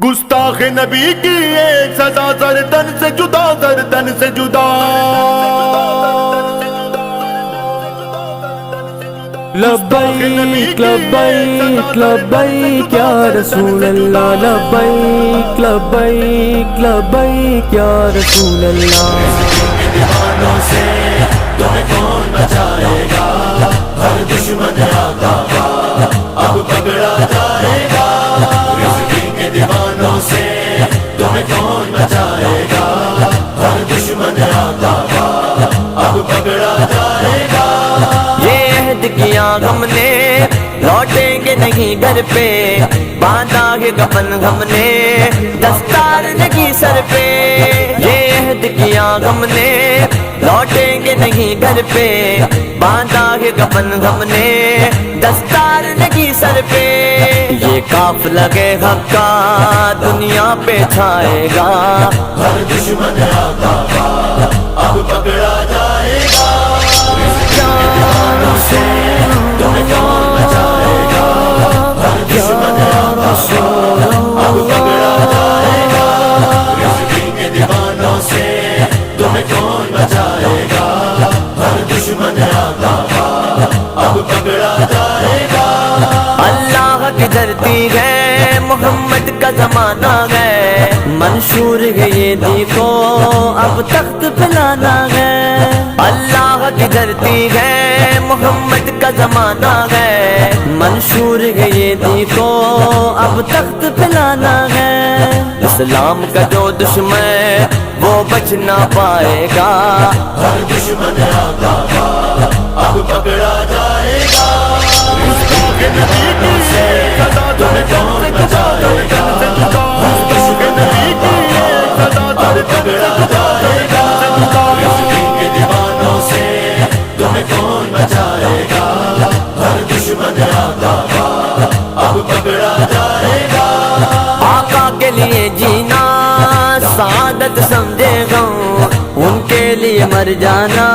گستاخ نبی کی ایک سزا سر سے جدا، گردن سے جدا۔ لبیک لبیک لبیک یا رسول اللہ، لبیک لبیک لبیک یا رسول اللہ۔ دیوانوں سے تمہیں کون بچائے گا، ہر دشمن آقا کا اب پکڑا جائے گا۔ رزقی کے دیوانوں سے تمہیں کون بچائے گا، ہر دشمن آقا کا اب پکڑا جائے گا۔ یہ عہد کیا ہم نے لوٹیں گے نہیں گھر پہ، باندھا ہے کفن ہم نے دستار نہیں سر پہ۔ یہ عہد کیا ہم نے لوٹیں گے نہیں گھر پہ، باندھا ہے کفن ہم نے دستار نہیں سر پہ۔ یہ قافلہ حق کا دنیا پہ چھائے گا، ہر دشمن آقا کا اب پکڑا جائے گا۔ دیوانوں سے تمہیں کون بچائے گا، ہر دشمن آقا کا اب پکڑا جائے گا۔ رزقی کے دیوانوں سے تمہیں کون بچائے گا، ہر دشمن آقا کا اب پکڑا جائے گا۔ اللہ کی دھرتی ہے، محمد کا زمانہ ہے، منشور ہے یہ دیکھو اب تخت پلانا ہے۔ اللہ کی دھرتی ہے، محمد کا زمانہ ہے، منشور ہے یہ دیکھو اب تخت پلانا ہے۔ اسلام کا جو دشمن وہ بچ نہ پائے گا، ہر دشمن آقا کا اب پکڑا جائے گا۔ گستاخ نبی کی سزا تمہیں کون بچائے گا، گستاخ نبی کی سزا تمہیں پکڑا جائے گا۔ رزقی کے دیوانوں سے تمہیں کون بچائے گا، ہر دشمن آقا کا اب پکڑا جائے گا۔ آقا کے لیے جینا سعادت سمجھے غم، ان کے لیے مر جانا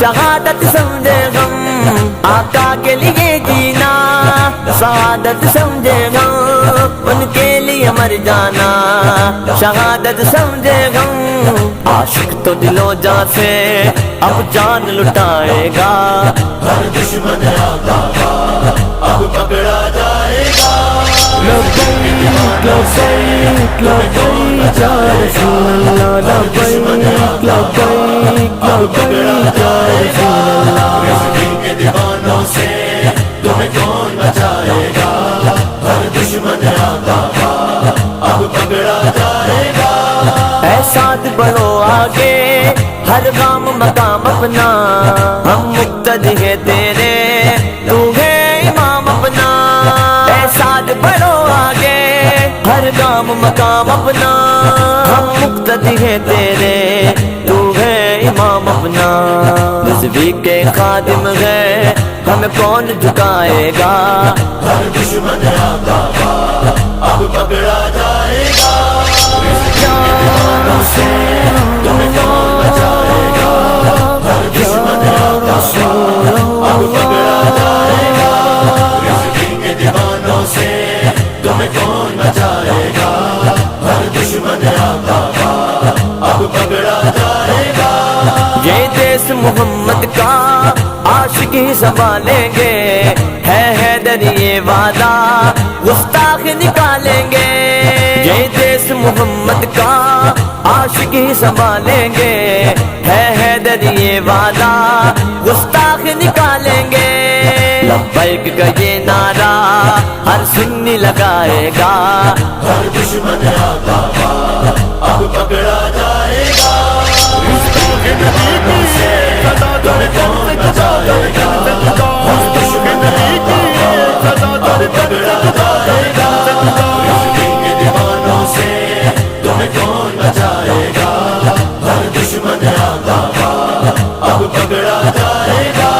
شہادت سمجھے غم۔ آقا کے لیے جینا سعادت سمجھے غم، ان کے لیے مر جانا شہادت سمجھے غم۔ عاشق تو دل و جان سے اب جان لٹائے گا، ہر دشمن آقا کا اب پکڑا جائے گا۔ لبیک لبیک لبیک یا رسول اللہ، لبیک لبیک لبیک یا رسول اللہ۔ رزقی کے دیوانوں سے تمہیں کون بچائے گا، ہر دشمن آقا کا اب پکڑا جائے گا۔ اے ساتھ بڑھو آگے ہر گام مقام اپنا، ہم مقتدی ہے تیرے تو ہے امام اپنا۔ اے ساتھ بڑھو آگے ہر گام مقام اپنا، ہم مقتدی ہے تیرے تو ہے امام اپنا۔ رضوی کے خادم ہے ہمیں کون جھکائے گا، ہر دشمن آقا کا اب پکڑا جائے گا۔ رزقی کے دیوانوں سے تمہیں کون بچائے گا، ہر دشمن آقا کا اب پکڑا جائے گا۔ رزقی کے دیوانوں سے تمہیں کون بچائے گا، ہر دشمن آقا کا اب پکڑا جائے گا۔ یہ دیس محمد کا عاشق ہی سنبھالیں گے، ہے حیدر یہ وعدہ گستاخ نکالیں گے۔ یہ دیس محمد کا عاشق ہی سنبھالیں گے، ہے حیدر یہ وعدہ گستاخ نکالیں گے۔ لبیک کا یہ نعرہ ہر سنی لگائے گا، ہر دشمن آقا کا اب پکڑا جائے گا۔ گستاخ نبی کی سزا تمہیں کون بچائے گا، ہر دشمن آقا کا اب پکڑا جائے گا۔ رزقی کے دیوانوں سے تمہیں کون بچائے گا، ہر دشمن آقا کا اب پکڑا جائے گا۔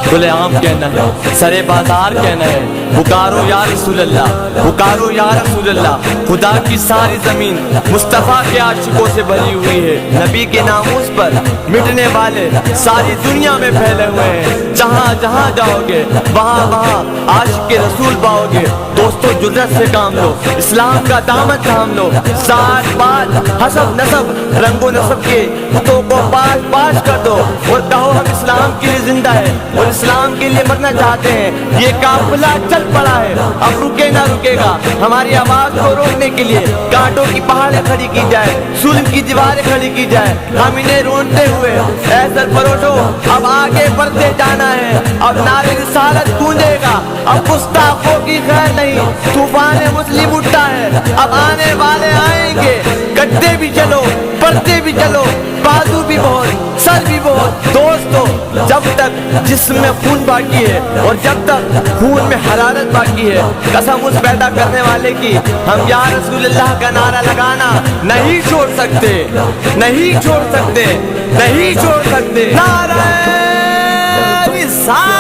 کھلے عام کہنا ہے، سرے بازار کہنا ہے، پکارو یا رسول اللہ، پکارو یا رسول اللہ۔ خدا کی ساری زمین مصطفیٰ کے عاشقوں سے بھری ہوئی ہے، نبی کے ناموس پر مٹنے والے ساری دنیا میں پھیلے ہوئے ہیں۔ جہاں جہاں جاؤ گے وہاں وہاں عاشق رسول پاؤ گے۔ دوستو جرأت سے کام لو، اسلام کا دامن تھام لو، ذات پات حسب نسب رنگ و نسب کے بتوں کو پاش پاش کر دو اور کہو ہم اسلام کے لیے زندہ ہے اور اسلام کے لیے مرنا چاہتے ہیں۔ یہ قافلہ چل پڑا ہے، اب رکے نہ رکے گا۔ ہماری آواز کو روکنے کے لیے کانٹوں کی پہاڑیں کھڑی کی جائے، ظلم کی دیواریں کھڑی کی جائے، ہم انہیں رونتے ہوئے اے سرفروشو اب آگے بڑھتے جانا ہے۔ اب نعرے رسالت گونجے گا، اب گستاخوں کی خیر نہیں، طوفان مسلم اٹھا ہے۔ اب آنے والے آئیں گے، گڈے بھی چلو پڑھتے بھی چلو، بازو بھی بہت سر بھی بہت۔ دوستو جب تک جسم میں خون باقی ہے اور جب تک خون میں حرارت باقی ہے، قسم اس پیدا کرنے والے کی، ہم یا رسول اللہ کا نعرہ لگانا نہیں چھوڑ سکتے، نہیں چھوڑ سکتے، نہیں چھوڑ سکتے۔ نعرہ رسالت